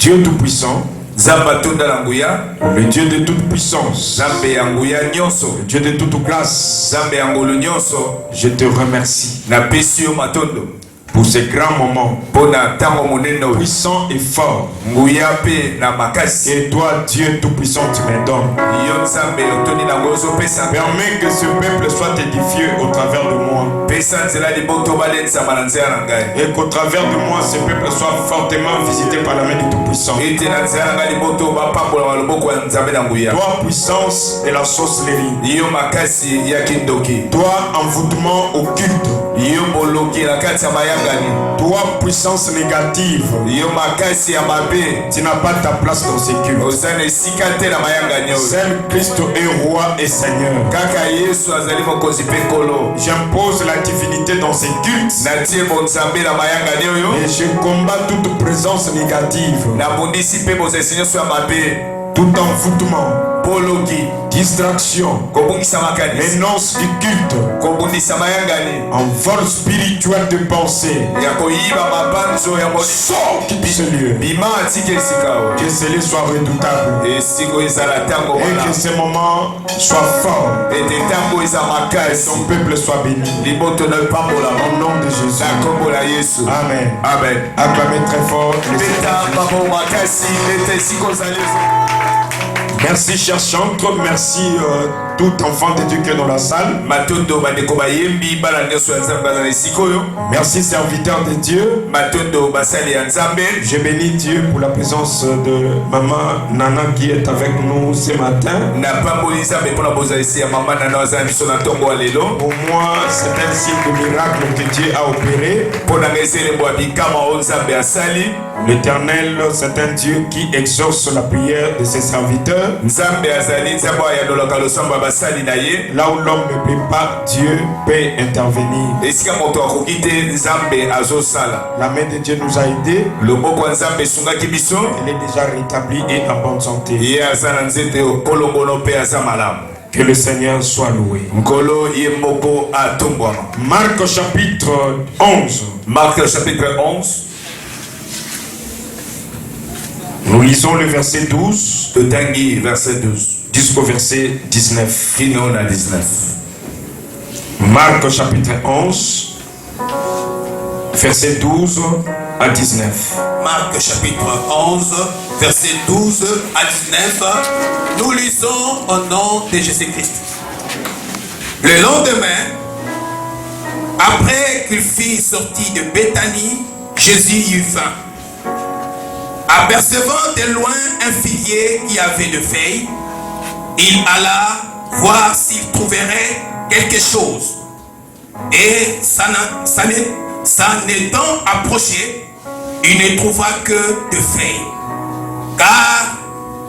Dieu tout-puissant, le Dieu de toute puissance, le Dieu de toute grâce, je te remercie pour ces grands moments puissants et forts que toi, Dieu tout-puissant, tu me donnes. Permets que ce peuple soit édifié au travers de moi et qu'au travers de moi, ce peuple soit fortement visité par la main du Tout-Puissant. Toi, puissance et la sorcellerie. Toi, envoûtement occulte. Toi, puissance négative, tu n'as pas ta place dans ces cultes. Seul Christ est roi et Seigneur. J'impose la divinité dans ces cultes et je combats toute présence négative, tout envoûtement, distraction, menace du culte, en vol spirituel de pensée. Sors de ce lieu. Que ce lieu soit redoutable et que ce moment soit fort et ton peuple soit béni. Au nom de Jésus. Amen. Amen. Acclamez très fort. Merci cher chantre, merci tout enfant de Dieu qui est dans la salle. Merci serviteur de Dieu. Je bénis Dieu pour la présence de maman Nana qui est avec nous ce matin. Pour moi, c'est un signe de miracle que Dieu a opéré. L'Éternel, c'est un Dieu qui exauce la prière de ses serviteurs. Là où l'homme ne peut pas, Dieu peut intervenir. La main de Dieu nous a aidés. Elle est déjà rétablie et en bonne santé. Que le Seigneur soit loué. Marc chapitre 11. Marc chapitre 11. Nous lisons le verset 12 de Tanguy, verset 12 jusqu'au verset 19. Finons à 19. Marc chapitre 11, verset 12 à 19. Marc chapitre 11, verset 12 à 19. Nous lisons au nom de Jésus-Christ. Le lendemain, après qu'il fut sorti de Béthanie, Jésus eut faim. Apercevant de loin un figuier qui avait de feuilles, il alla voir s'il trouverait quelque chose. Et s'en étant approché, il ne trouva que de feuilles, car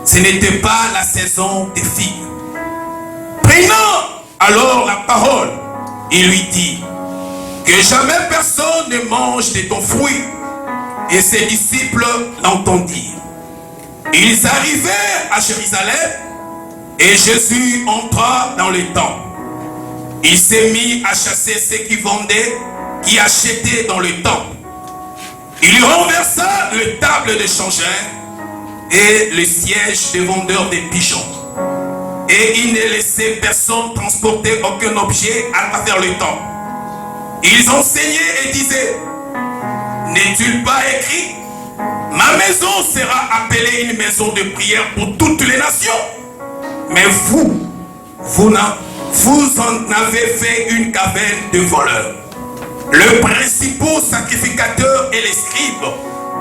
ce n'était pas la saison des figues. Prenant alors la parole, il lui dit: que jamais personne ne mange de ton fruit. Et ses disciples l'entendirent. Ils arrivèrent à Jérusalem et Jésus entra dans le temple. Il s'est mis à chasser ceux qui vendaient, qui achetaient dans le temple. Il renversa les tables des changeurs et le siège des vendeurs de pigeons. Et il ne laissait personne transporter aucun objet à travers le temple. Ils enseignaient et disaient: n'est-il pas écrit: ma maison sera appelée une maison de prière pour toutes les nations? Mais vous en avez fait une caverne de voleurs. Le principal sacrificateur et les scribes,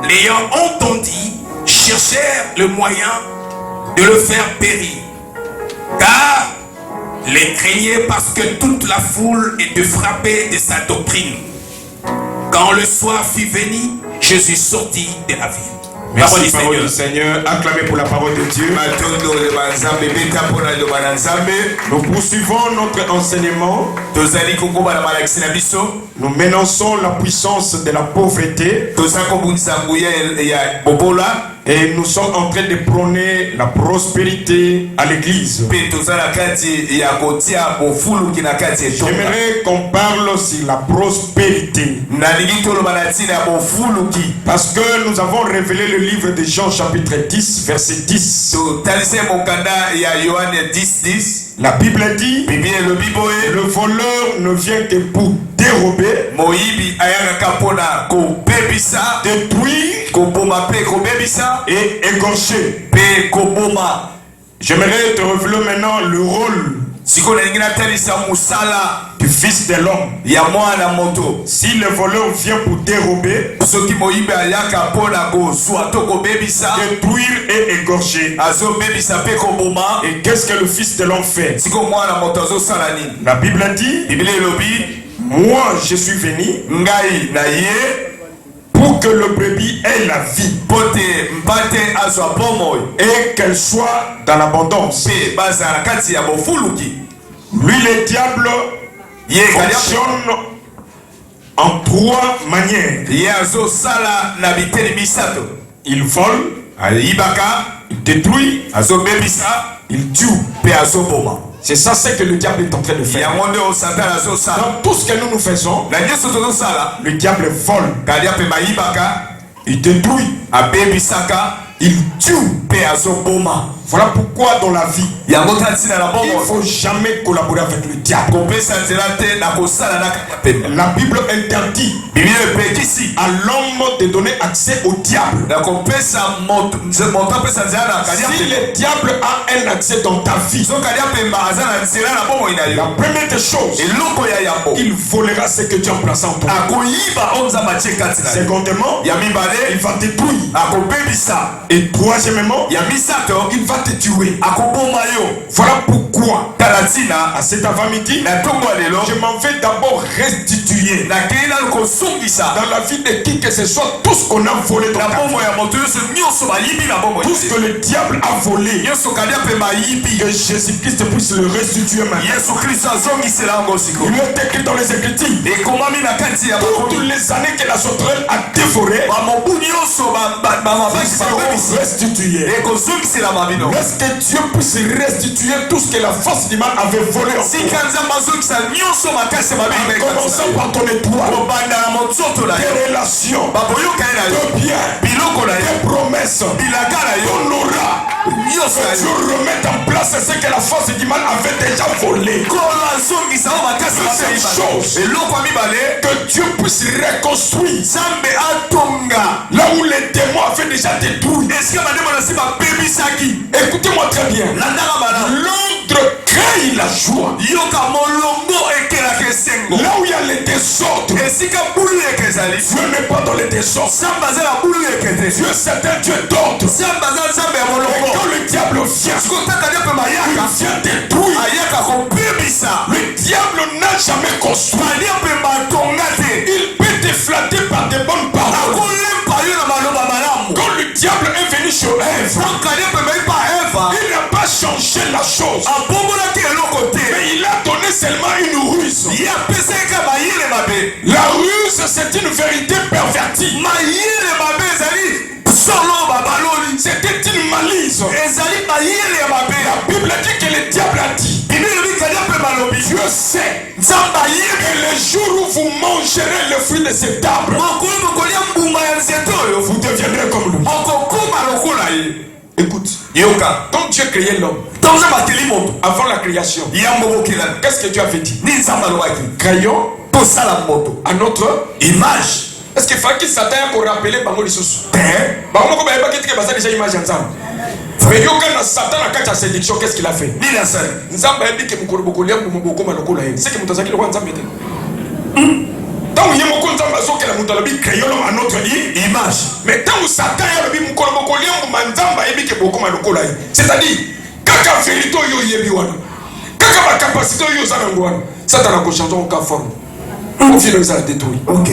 l'ayant entendu, cherchèrent le moyen de le faire périr, car les craignaient parce que toute la foule était frappée de sa doctrine. Quand le soir fut venu, Jésus sortit de la ville. Merci, parole du Seigneur. Acclamez pour la parole de Dieu. Nous poursuivons notre enseignement. Nous menaçons la puissance de la pauvreté Et nous sommes en train de prôner la prospérité à l'église. J'aimerais qu'on parle sur la prospérité. Parce que nous avons révélé le livre de Jean chapitre 10, verset 10. La Bible dit, le voleur ne vient que pour dérober, détruire et égorger. J'aimerais te révéler maintenant le rôle du Fils de l'homme. Si le voleur vient pour dérober, détruire et égorger, et qu'est-ce que le Fils de l'homme fait? La Bible dit, moi je suis venu pour que le brebis ait la vie et qu'elle soit dans l'abondance. Lui, le diable, fonctionne en trois manières. Il vole, il détruit, il tue. C'est ça ce que le diable est en train de faire. Dans tout ce que nous faisons, le diable vole, il détruit, il tue. Voilà pourquoi dans la vie, il ne faut jamais collaborer avec le diable. La Bible interdit à l'homme de donner accès au diable. Si le diable a un accès dans ta vie, la première des choses, il volera ce que tu as placé en toi. Secondement, il va détruire. Et troisièmement, il va te tuer. Voilà pourquoi à cet avant-midi, je m'en vais d'abord restituer dans la vie de qui que ce soit tout ce qu'on a volé dans ta vie. Tout ce que le diable a volé, que Jésus-Christ puisse le restituer maintenant. Il est écrit dans les Écritures, toutes les années que la sauterelle a dévoré, restituer. Est-ce que Dieu puisse restituer tout ce que la force du mal avait volé en toi? En commençant par ton étoile, tes relations, tes biens, tes promesses, ton aura, que Dieu remette en place ce que la force du mal avait déjà volé. Deuxième chose, que Dieu puisse reconstruire là où les démons avaient déjà détruit. Écoutez-moi très bien. L'ordre crée la joie. Là où il y a les désordres, Dieu n'est pas dans les désordres. Dieu c'est un Dieu d'ordre. Et quand le diable vient, il vient détruire. Le diable n'a jamais construit. Il peut te flatter par des bonnes paroles. Quand le diable est venu sur Ève, il n'a pas changé la chose, mais il a donné seulement une ruse. La ruse, c'est une vérité pervertie. C'était une malice. La Bible dit que le diable a dit, Dieu sait que le jour où vous mangerez le fruit de cet arbre, vous deviendrez comme lui. Écoute, quand Dieu créait l'homme, avant la création, qu'est-ce que Dieu avait dit? Créons à notre image. Est-ce qu'il fallait qu'il s'attende pour rappeler Bango Lissous? Déjà image ensemble. Mais Satan a catché la séduction, qu'est-ce qu'il a fait? C'est que donc il y a beaucoup de gens qui créent à notre image. Mais tant que Satan a c'est-à-dire, quand la vérité est quand la capacité est Satan a changé en cas forme. Au final, il a détruit. Ok.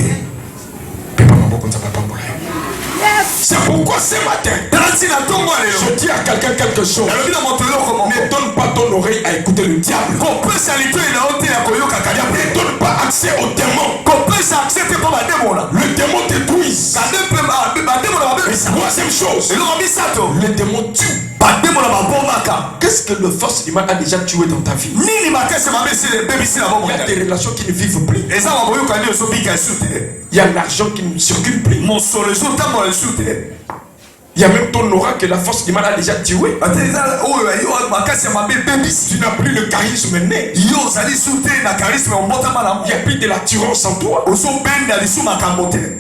C'est pourquoi ce matin, je dis à quelqu'un quelque chose. Ne donne pas ton oreille à écouter le diable. Ne donne pas accès au démon. Le démon détruit. Et Troisième chose, les démons tuent. Qu'est-ce que le force du mal a déjà tué dans ta vie? Il y a des relations qui ne vivent plus. Il y a l'argent qui ne circule plus. Il y a même ton aura que la force du mal a déjà tué. Tu n'as plus le charisme né. Il n'y a plus de l'attirance en toi.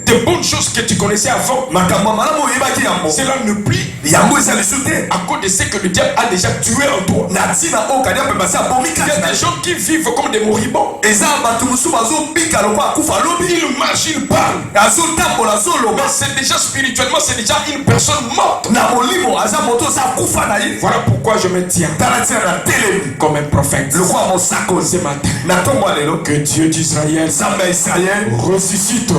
Des bonnes choses que tu connaissais avant, cela ne plus à cause de ce que le diable a déjà tué en toi. Il y a des gens qui vivent comme des moribonds. Ils marchent, ils parlent. Mais c'est déjà spirituellement, c'est déjà une personne morte. Voilà pourquoi je me tiens comme un prophète ce matin. Que Dieu d'Israël ressuscite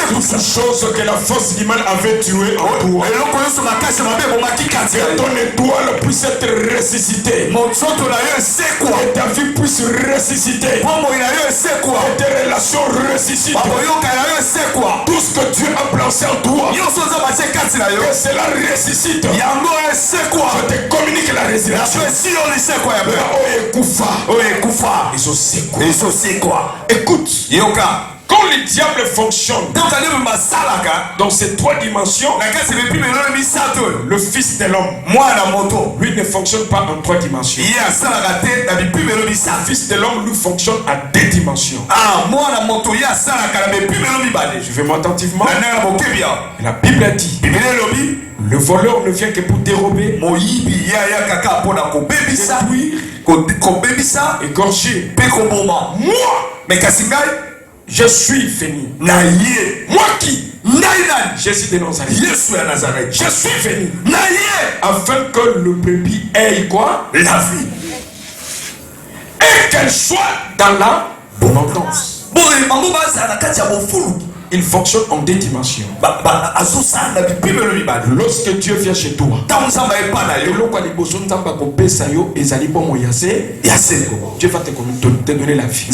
toutes ces choses que la force du mal avait tuées en toi. Que ton étoile puisse être ressuscitée. Que ta vie puisse ressusciter. Que tes relations ressuscitent. Tout ce que Dieu a placé en toi, que cela ressuscite. Je te communique la résurrection. Écoute, quand le diable fonctionne dans ces trois dimensions, le fils de l'homme, lui ne fonctionne pas en trois dimensions. Le fils de l'homme lui fonctionne à deux dimensions. Suivez-moi attentivement. La Bible a dit: le voleur ne vient que pour dérober, détruire, égorger. Moi, je suis venu. Moi qui? Jésus de Nazareth. Je suis venu afin que le brebis ait quoi? La vie. Et qu'elle soit dans la abondance. Il fonctionne en deux dimensions. Lorsque Dieu vient chez toi, Dieu va te donner la vie.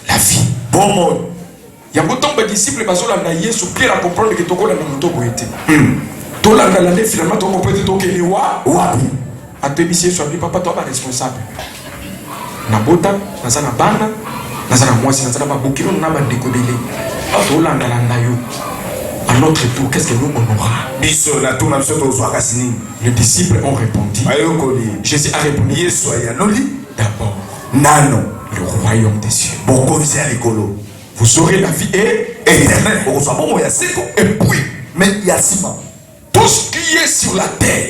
La vie. Il y a beaucoup de disciples qui sont à comprendre que tu es finalement tu papa, tu es responsable. Nabota, nazana bana, nazana mwasi, nazana babukiro, nazana décobélé. À notre tour, qu'est-ce que nous on aura? Les disciples ont répondu. Jésus a répondu: d'abord, le royaume des cieux. Vous aurez la vie éternelle. Et puis, tout ce qui est sur la terre,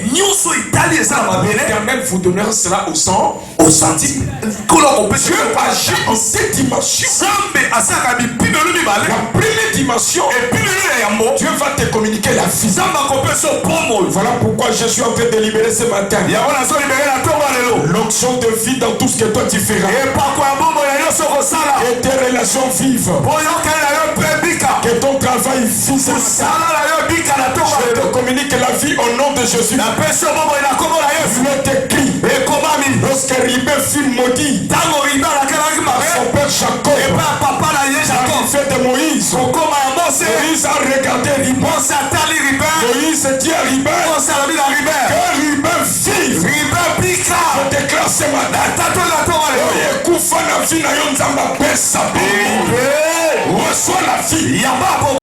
l'Éternel vous donnera cela au sang, au centime. Dieu agit en cette dimension. La première dimension, Dieu va te communiquer la vie. Voilà pourquoi je suis en train de libérer ce matin l'onction de vie dans tout ce que toi tu feras. Et tes relations vivent. Que ton travail vive ce matin. Je te communique la vie au nom de Jésus. Je t'écris. Lorsque Ribé fut maudit par son père Jacob, il fait de Moïse. Moïse a regardé Ribé. Moïse dit à Ribé que Ribé vive. Je déclare ce matin reçois la vie.